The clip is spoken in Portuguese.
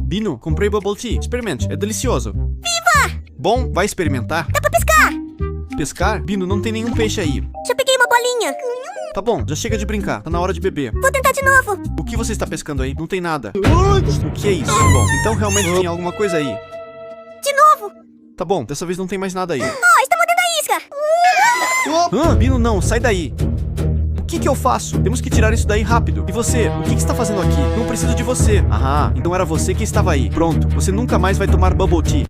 Bino, comprei Bubble Tea. Experimente, é delicioso. Viva! Bom, vai experimentar? Dá pra pescar! Pescar? Bino, não tem nenhum peixe aí. Já peguei uma bolinha. Tá bom, já chega de brincar. Tá na hora de beber. Vou tentar de novo. O que você está pescando aí? Não tem nada. O que é isso? Bom, então realmente tem alguma coisa aí. De novo. Tá bom, dessa vez não tem mais nada aí. Oh, está mordendo a isca. Bino, não, sai daí. O que eu faço? Temos que tirar isso daí rápido. E você? O que está fazendo aqui? Não preciso de você. Ah, então era você que estava aí. Pronto, você nunca mais vai tomar Bubble Tea.